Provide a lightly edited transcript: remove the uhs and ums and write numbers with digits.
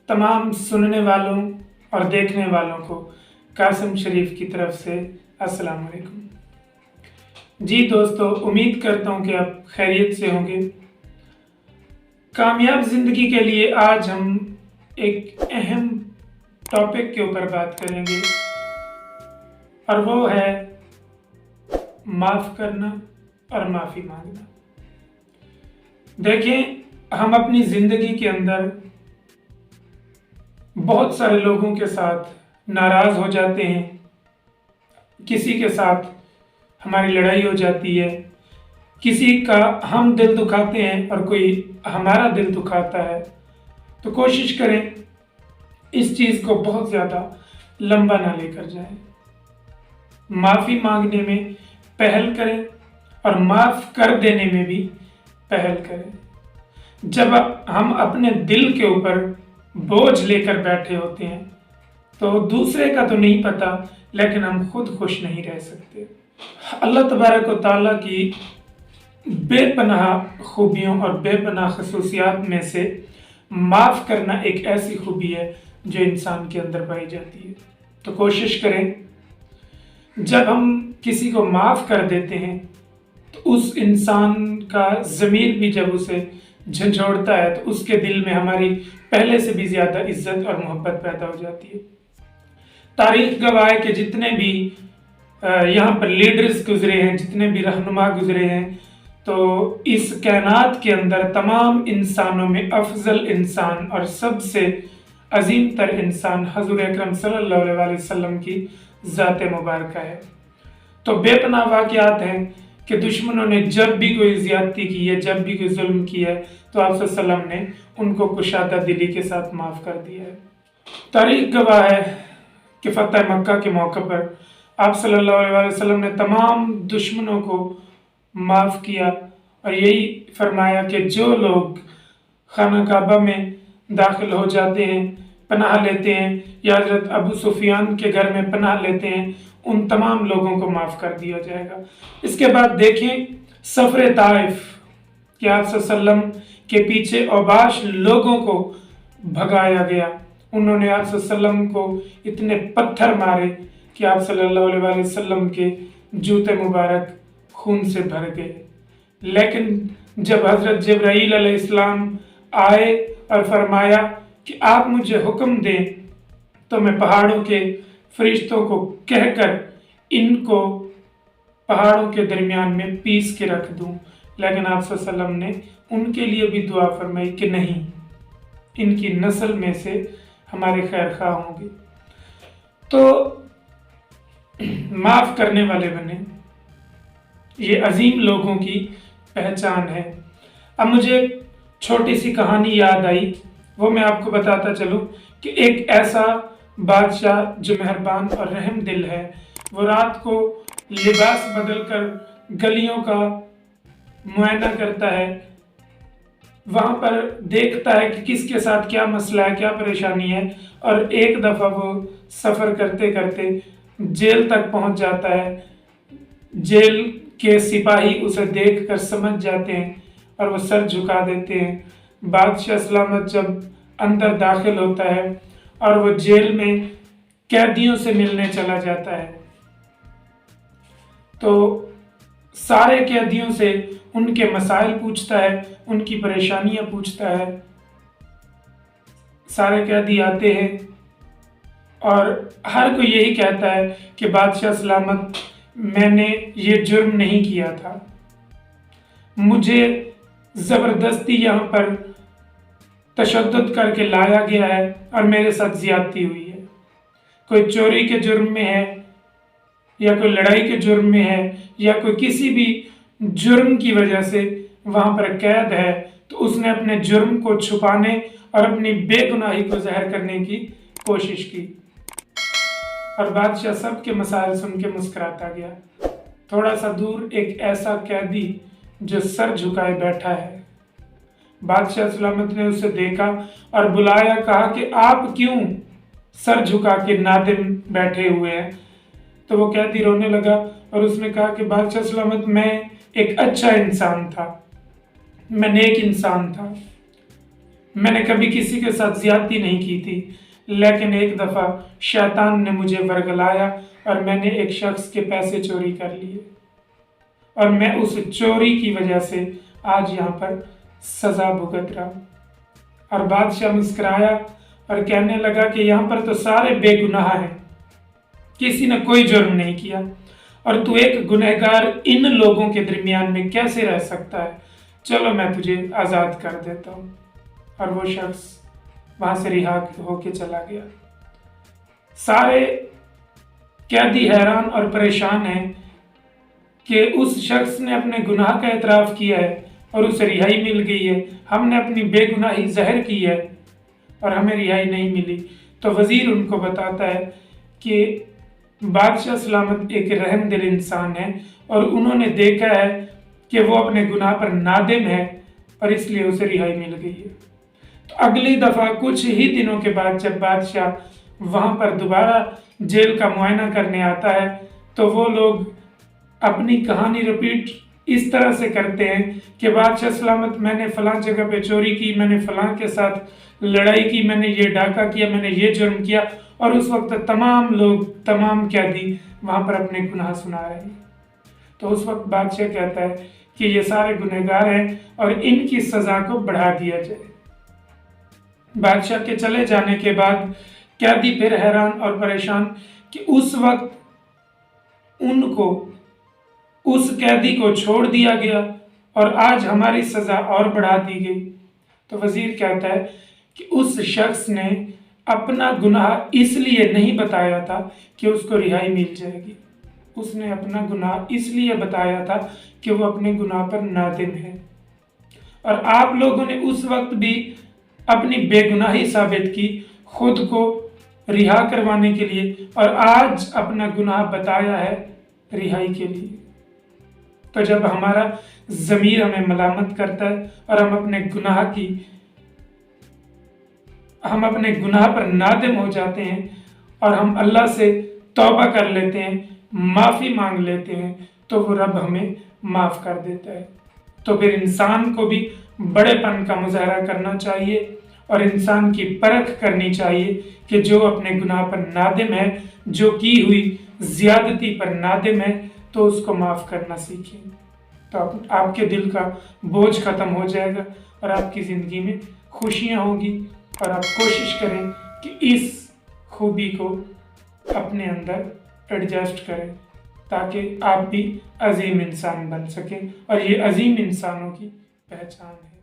तमाम सुनने वालों और देखने वालों को कासिम शरीफ की तरफ से अस्सलाम वालेकुम। जी दोस्तों, उम्मीद करता हूँ कि आप खैरियत से होंगे। कामयाब ज़िंदगी के लिए आज हम एक अहम टॉपिक के ऊपर बात करेंगे और वो है माफ़ करना और माफ़ी मांगना। देखें, हम अपनी ज़िंदगी के अंदर बहुत सारे लोगों के साथ नाराज़ हो जाते हैं, किसी के साथ हमारी लड़ाई हो जाती है, किसी का हम दिल दुखाते हैं और कोई हमारा दिल दुखाता है। तो कोशिश करें इस चीज़ को बहुत ज़्यादा लंबा ना लेकर जाएं। माफ़ी मांगने में पहल करें और माफ़ कर देने में भी पहल करें। जब हम अपने दिल के ऊपर बोझ लेकर बैठे होते हैं तो दूसरे का तो नहीं पता, लेकिन हम खुद खुश नहीं रह सकते। अल्लाह तबारक व तआला की बेपनाह खूबियों और बेपनाह खसूसियात में से माफ़ करना एक ऐसी खूबी है जो इंसान के अंदर पाई जाती है। तो कोशिश करें, जब हम किसी को माफ़ कर देते हैं तो उस इंसान का ज़मीर भी जब उसे झंझोड़ता है तो उसके दिल में हमारी पहले से भी ज़्यादा इज्जत और मोहब्बत पैदा हो जाती है। तारीख गवाह है कि जितने भी यहाँ पर लीडर्स गुजरे हैं, जितने भी रहनुमा गुजरे हैं, तो इस कायनात के अंदर तमाम इंसानों में अफजल इंसान और सबसे अजीम तर इंसान हज़ूर अकरम सल्लल्लाहु अलैहि वसल्लम की ज़ात मुबारक है। तो बेपनाह वाक़यात हैं कि दुश्मनों ने जब भी कोई ज़्यादती की है, जब भी कोई जुल्म किया है, तो आप सल्लल्लाहु अलैहि वसल्लम ने उनको कुशादा दिली के साथ माफ़ कर दिया है। तारीख गवाह है कि फ़तह मक्का के मौके पर आप सल्लल्लाहु अलैहि वसल्लम ने तमाम दुश्मनों को माफ़ किया और यही फरमाया कि जो लोग खाना काबा में दाखिल हो जाते हैं, पनाह लेते हैं या हज़रत अबू सुफियान के घर में पनाह लेते हैं, उन तमाम लोगों को माफ़ कर दिया जाएगा। इसके बाद देखें सफ़र ताइफ कि आप सल्लम के पीछे औबाश लोगों को भगाया गया। उन्होंने आप सल्लम को इतने पत्थर मारे कि आप सल्लल्लाहु अलैहि वसल्लम के जूते मुबारक खून से भर गए। लेकिन जब हज़रत जिब्राईल अलैहिस्सलाम आए और फरमाया कि आप मुझे हुक्म दें तो मैं पहाड़ों के फरिश्तों को कहकर इनको पहाड़ों के दरमियान में पीस के रख दूं, लेकिन आप सल्लम ने उनके लिए भी दुआ फरमाई कि नहीं, इनकी नस्ल में से हमारे खैर खा होंगे। तो माफ़ करने वाले बने, ये अजीम लोगों की पहचान है। अब मुझे छोटी सी कहानी याद आई, वो मैं आपको बताता चलूं कि एक ऐसा बादशाह जो मेहरबान और रहम दिल है, वो रात को लिबास बदल कर गलियों का मुआयना करता है, वहाँ पर देखता है कि किसके साथ क्या मसला है, क्या परेशानी है, और एक दफ़ा वो सफ़र करते करते जेल तक पहुँच जाता है। जेल के सिपाही उसे देखकर समझ जाते हैं और वो सर झुका देते हैं। बादशाह सलामत जब अंदर दाखिल होता है और वो जेल में कैदियों से मिलने चला जाता है, तो सारे कैदियों से उनके मसाइल पूछता है, उनकी परेशानियां पूछता है। सारे कैदी आते हैं और हर कोई यही कहता है कि बादशाह सलामत, मैंने ये जुर्म नहीं किया था, मुझे ज़बरदस्ती यहाँ पर तशद्दुद करके लाया गया है और मेरे साथ ज़्यादती हुई है। कोई चोरी के जुर्म में है या कोई लड़ाई के जुर्म में है या कोई किसी भी जुर्म की वजह से वहाँ पर कैद है, तो उसने अपने जुर्म को छुपाने और अपनी बेगुनाही को ज़ाहिर करने की कोशिश की। और बादशाह सबके मसाइल सुन के मुस्कुराता गया। थोड़ा सा दूर एक ऐसा कैदी जो सर झुकाए बैठा है, बादशाह सलामत ने उसे देखा और बुलाया, कहा कि आप क्यों सर झुका के नादिम बैठे हुए हैं। तो वो कैदी रोने लगा और उसने कहा कि बादशाह सलामत, मैं एक अच्छा इंसान था, मैं नेक इंसान था, میں نے کبھی کسی کے ساتھ زیادتی نہیں کی تھی، لیکن ایک دفعہ شیطان نے مجھے ورگلایا اور میں نے ایک شخص کے پیسے چوری کر لیے، اور میں اس چوری کی وجہ سے آج یہاں پر سزا بھگت رہا ہوں۔ اور بادشاہ مسکرایا اور کہنے لگا کہ یہاں پر تو سارے بے گناہ ہیں، کسی نے کوئی جرم نہیں کیا، اور تو ایک گنہگار ان لوگوں کے درمیان میں کیسے رہ سکتا ہے؟ چلو میں تجھے آزاد کر دیتا ہوں۔ اور وہ شخص وہاں سے رہا ہو کے چلا گیا۔ سارے قیدی حیران اور پریشان ہیں کہ اس شخص نے اپنے گناہ کا اعتراف کیا ہے اور اسے رہائی مل گئی ہے، ہم نے اپنی بے گناہی ظاہر کی ہے اور ہمیں رہائی نہیں ملی۔ تو وزیر ان کو بتاتا ہے کہ بادشاہ سلامت ایک رحم دل انسان ہے اور انہوں نے دیکھا ہے کہ وہ اپنے گناہ پر نادم ہے اور اس لیے اسے رہائی مل گئی ہے۔ تو اگلی دفعہ کچھ ہی دنوں کے بعد جب بادشاہ وہاں پر دوبارہ جیل کا معائنہ کرنے آتا ہے تو وہ لوگ اپنی کہانی رپیٹ اس طرح سے کرتے ہیں کہ بادشاہ سلامت میں نے فلاں جگہ پہ چوری کی، میں نے فلاں کے ساتھ لڑائی کی، میں نے یہ ڈاکہ کیا، میں نے یہ جرم کیا، اور اس وقت تمام لوگ، تمام قیدی وہاں پر اپنے گناہ سنا رہے ہیں۔ تو اس وقت بادشاہ کہتا ہے کہ یہ سارے گنہگار ہیں اور ان کی سزا کو بڑھا دیا جائے۔ بادشاہ کے چلے جانے کے بعد قیدی پھر حیران اور پریشان کہ اس وقت ان کو، اس قیدی کو چھوڑ دیا گیا اور آج ہماری سزا اور بڑھا دی گئی۔ تو وزیر کہتا ہے کہ اس شخص نے اپنا گناہ اس لیے نہیں بتایا تھا کہ اس کو رہائی مل جائے گی، اس نے اپنا گناہ اس لیے بتایا تھا کہ وہ اپنے گناہ پر نادم ہے۔ اور آپ لوگوں نے اس وقت بھی اپنی بے گناہی ثابت کی خود کو رہا کروانے کے لیے، اور آج اپنا گناہ بتایا ہے رہائی کے لیے۔ تو جب ہمارا ضمیر ہمیں ملامت کرتا ہے اور ہم اپنے گناہ پر نادم ہو جاتے ہیں اور ہم اللہ سے توبہ کر لیتے ہیں، معافی مانگ لیتے ہیں، تو وہ رب ہمیں معاف کر دیتا ہے۔ تو پھر انسان کو بھی بڑے پن کا مظاہرہ کرنا چاہیے اور انسان کی پرکھ کرنی چاہیے کہ جو اپنے گناہ پر نادم ہے، جو کی ہوئی زیادتی پر نادم ہے، تو اس کو معاف کرنا سیکھیں۔ تو آپ کے دل کا بوجھ ختم ہو جائے گا اور آپ کی زندگی میں خوشیاں ہوں گی، اور آپ کوشش کریں کہ اس خوبی کو اپنے اندر ایڈجسٹ کریں تاکہ آپ بھی عظیم انسان بن سکیں، اور یہ عظیم انسانوں کی پہچان ہے۔